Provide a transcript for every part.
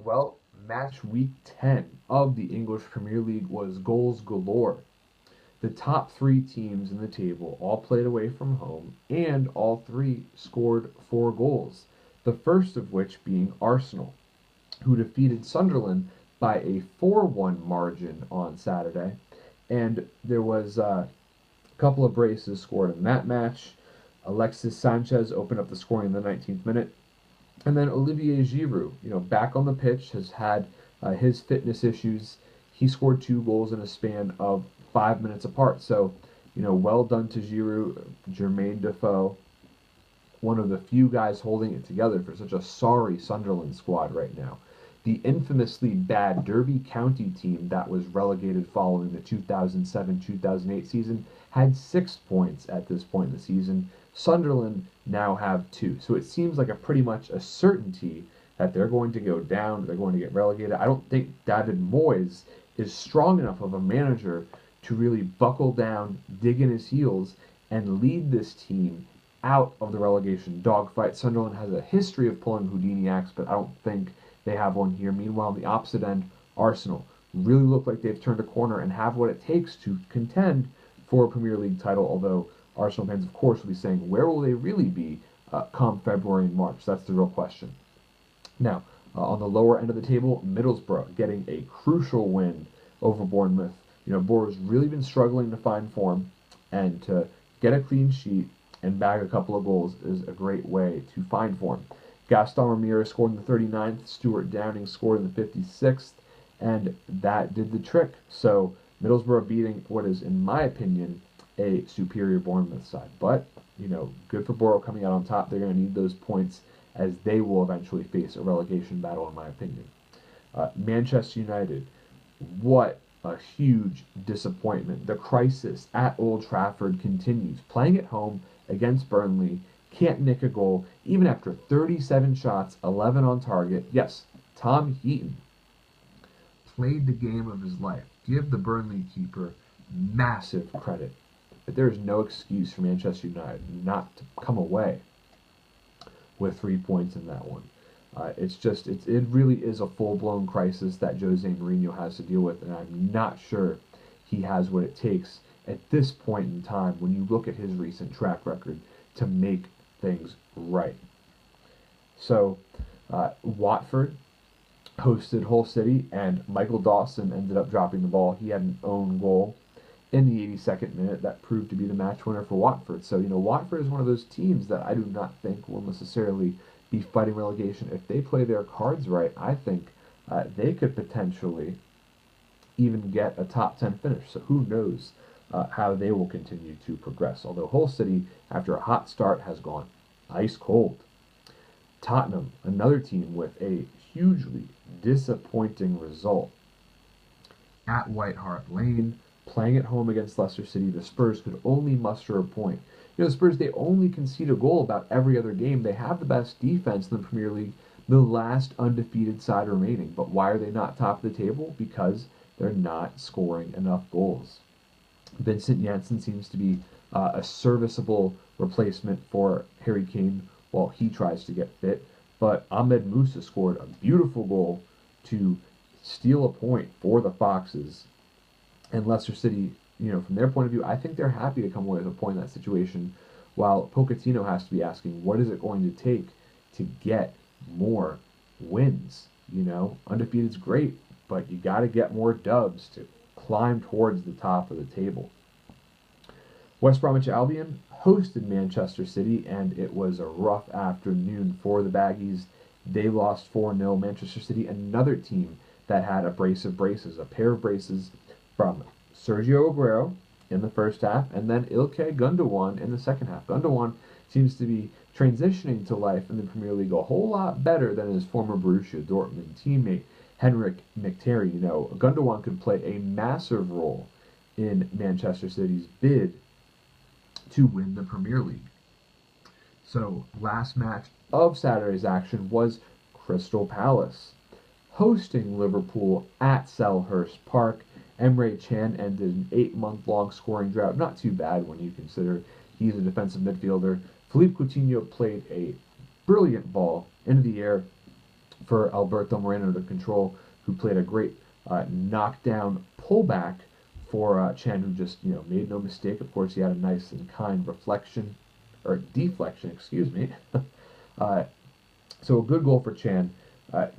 Well, match week 10 of the English Premier League was goals galore. The top three teams in the table all played away from home, and all three scored 4 goals. The first of which being Arsenal, who defeated Sunderland by a 4-1 margin on Saturday. And there was a couple of braces scored in that match. Alexis Sanchez opened up the scoring in the 19th minute. And then Olivier Giroud, back on the pitch, has had his fitness issues. He scored 2 goals in a span of 5 minutes apart. So, well done to Giroud, Jermaine Defoe, one of the few guys holding it together for such a sorry Sunderland squad right now. The infamously bad Derby County team that was relegated following the 2007-2008 season had 6 points at this point in the season. Sunderland now have 2. So it seems like a pretty much a certainty that they're going to go down, they're going to get relegated. I don't think David Moyes is strong enough of a manager to really buckle down, dig in his heels, and lead this team out of the relegation dogfight. Sunderland has a history of pulling Houdini acts, but I don't think they have one here. Meanwhile, on the opposite end, Arsenal really look like they've turned a corner and have what it takes to contend for a Premier League title, although Arsenal fans, of course, will be saying, where will they really be come February and March? That's the real question. Now, on the lower end of the table, Middlesbrough getting a crucial win over Bournemouth. Bournemouth's really been struggling to find form, and to get a clean sheet and bag a couple of goals is a great way to find form. Gaston Ramirez scored in the 39th, Stuart Downing scored in the 56th, and that did the trick. So Middlesbrough beating what is, in my opinion, a superior Bournemouth side. But, good for Borough coming out on top. They're going to need those points as they will eventually face a relegation battle, in my opinion. Manchester United, what a huge disappointment. The crisis at Old Trafford continues. Playing at home against Burnley, can't nick a goal, even after 37 shots, 11 on target. Yes, Tom Heaton played the game of his life. Give the Burnley keeper massive credit. But there is no excuse for Manchester United not to come away with 3 points in that one. It really is a full-blown crisis that Jose Mourinho has to deal with, and I'm not sure he has what it takes at this point in time when you look at his recent track record to make things right. So, Watford hosted Hull City, and Michael Dawson ended up dropping the ball. He had an own goal in the 82nd minute that proved to be the match winner for Watford. So, Watford is one of those teams that I do not think will necessarily be fighting relegation. If they play their cards right, I think they could potentially even get a top 10 finish. So who knows how they will continue to progress. Although Hull City, after a hot start, has gone ice cold. Tottenham, another team with a hugely disappointing result at White Hart Lane, playing at home against Leicester City. The Spurs could only muster a point. The Spurs, they only concede a goal about every other game. They have the best defense in the Premier League, the last undefeated side remaining. But why are they not top of the table? Because they're not scoring enough goals. Vincent Janssen seems to be a serviceable replacement for Harry Kane while he tries to get fit. But Ahmed Musa scored a beautiful goal to steal a point for the Foxes. And Leicester City, from their point of view, I think they're happy to come away with a point in that situation, while Pochettino has to be asking, what is it going to take to get more wins? Undefeated's great, but you got to get more dubs to climb towards the top of the table. West Bromwich Albion hosted Manchester City, and it was a rough afternoon for the Baggies. They lost 4-0. Manchester City, another team that had a brace of braces, a pair of braces from Sergio Aguero in the first half, and then Ilkay Gundogan in the second half. Gundogan seems to be transitioning to life in the Premier League a whole lot better than his former Borussia Dortmund teammate, Henrik Mkhitaryan. Gundogan could play a massive role in Manchester City's bid to win the Premier League. So, last match of Saturday's action was Crystal Palace hosting Liverpool at Selhurst Park. Emre Can ended an 8-month-long scoring drought. Not too bad when you consider he's a defensive midfielder. Philippe Coutinho played a brilliant ball into the air for Alberto Moreno to control, who played a great knockdown pullback for Chen, who just made no mistake. Of course, he had a nice and kind deflection, excuse me. So a good goal for Chan.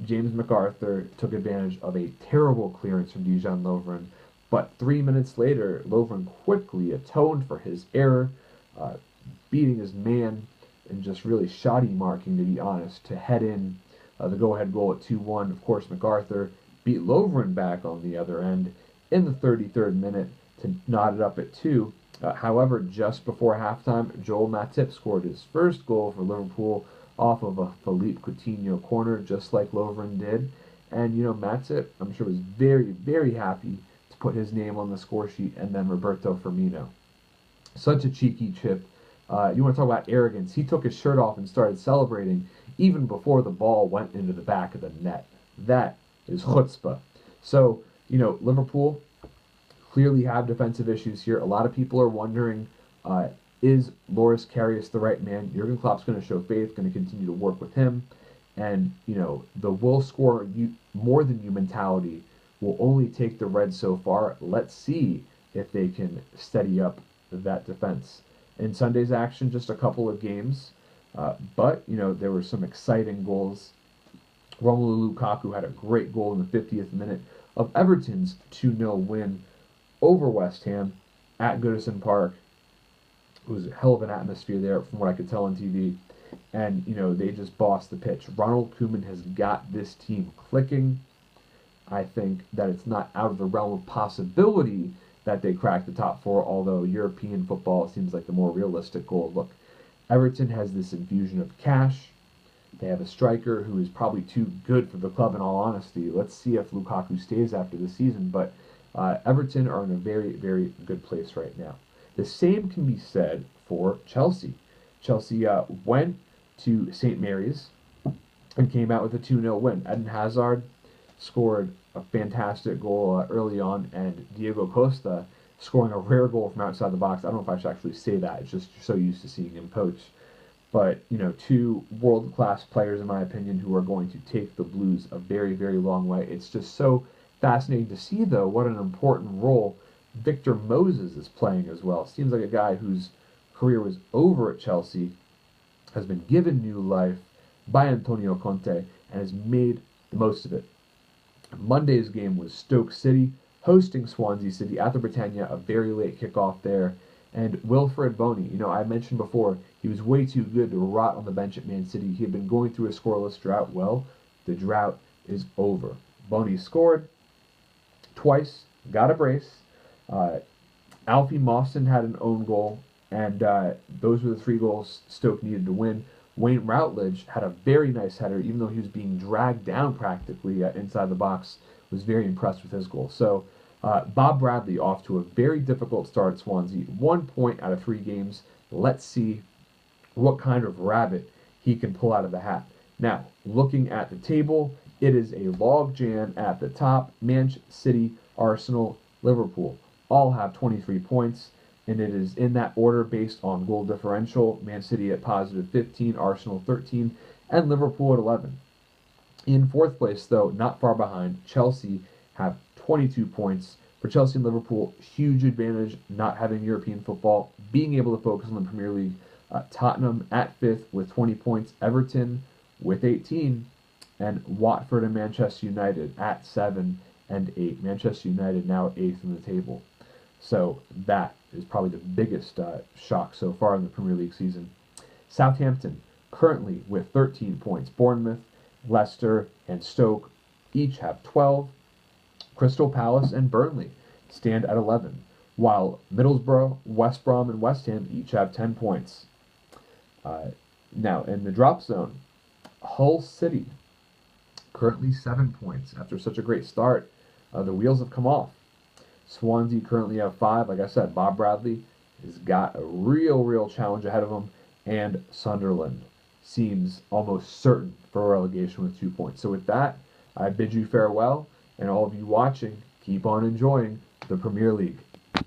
James MacArthur took advantage of a terrible clearance from Dejan Lovren, but 3 minutes later, Lovren quickly atoned for his error, beating his man and just really shoddy marking, to be honest, to head in the go-ahead goal at 2-1. Of course, MacArthur beat Lovren back on the other end in the 33rd minute to knot it up at 2. However, just before halftime, Joel Matip scored his first goal for Liverpool off of a Philippe Coutinho corner, just like Lovren did. And, Matip, I'm sure, was very, very happy to put his name on the score sheet, and then Roberto Firmino. Such a cheeky chip. You want to talk about arrogance. He took his shirt off and started celebrating even before the ball went into the back of the net. That is chutzpah. So, Liverpool clearly have defensive issues here. A lot of people are wondering, is Loris Karius the right man? Jurgen Klopp's going to show faith, going to continue to work with him. And, the will score more than you mentality will only take the Reds so far. Let's see if they can steady up that defense. In Sunday's action, just a couple of games. But, there were some exciting goals. Romelu Lukaku had a great goal in the 50th minute of Everton's 2-0 win over West Ham at Goodison Park. It was a hell of an atmosphere there, from what I could tell on TV. And, they just bossed the pitch. Ronald Koeman has got this team clicking. I think that it's not out of the realm of possibility that they crack the top four, although European football seems like the more realistic goal. Look, Everton has this infusion of cash. They have a striker who is probably too good for the club, in all honesty. Let's see if Lukaku stays after the season. But Everton are in a very, very good place right now. The same can be said for Chelsea. Chelsea went to St. Mary's and came out with a 2-0 win. Eden Hazard scored a fantastic goal early on, and Diego Costa scoring a rare goal from outside the box. I don't know if I should actually say that. It's just you're so used to seeing him poach. But, two world-class players, in my opinion, who are going to take the Blues a very, very long way. It's just so fascinating to see, though, what an important role Victor Moses is playing as well. Seems like a guy whose career was over at Chelsea, has been given new life by Antonio Conte, and has made the most of it. Monday's game was Stoke City hosting Swansea City at the Britannia, a very late kickoff there. And Wilfred Boney, I mentioned before, he was way too good to rot on the bench at Man City. He had been going through a scoreless drought. Well, the drought is over. Boney scored twice, got a brace. Alfie Mawson had an own goal, and those were the 3 goals Stoke needed to win. Wayne Routledge had a very nice header, even though he was being dragged down practically inside the box. Was very impressed with his goal. So Bob Bradley off to a very difficult start at Swansea. 1 point out of 3 games. Let's see what kind of rabbit he can pull out of the hat. Now, looking at the table, it is a log jam at the top. Manchester City, Arsenal, Liverpool all have 23 points, and it is in that order based on goal differential. Man City at positive 15, Arsenal 13, and Liverpool at 11. In 4th place, though, not far behind, Chelsea have 22 points. For Chelsea and Liverpool, huge advantage not having European football, being able to focus on the Premier League. Tottenham at 5th with 20 points, Everton with 18, and Watford and Manchester United at 7 and 8. Manchester United now 8th in the table. So that is probably the biggest shock so far in the Premier League season. Southampton currently with 13 points. Bournemouth, Leicester, and Stoke each have 12. Crystal Palace and Burnley stand at 11, while Middlesbrough, West Brom, and West Ham each have 10 points. Now, in the drop zone, Hull City, currently 7 points. After such a great start, the wheels have come off. Swansea currently have 5. Like I said, Bob Bradley has got a real challenge ahead of him, and Sunderland seems almost certain for relegation with 2 points. So with that, I bid you farewell, and all of you watching, keep on enjoying the Premier League.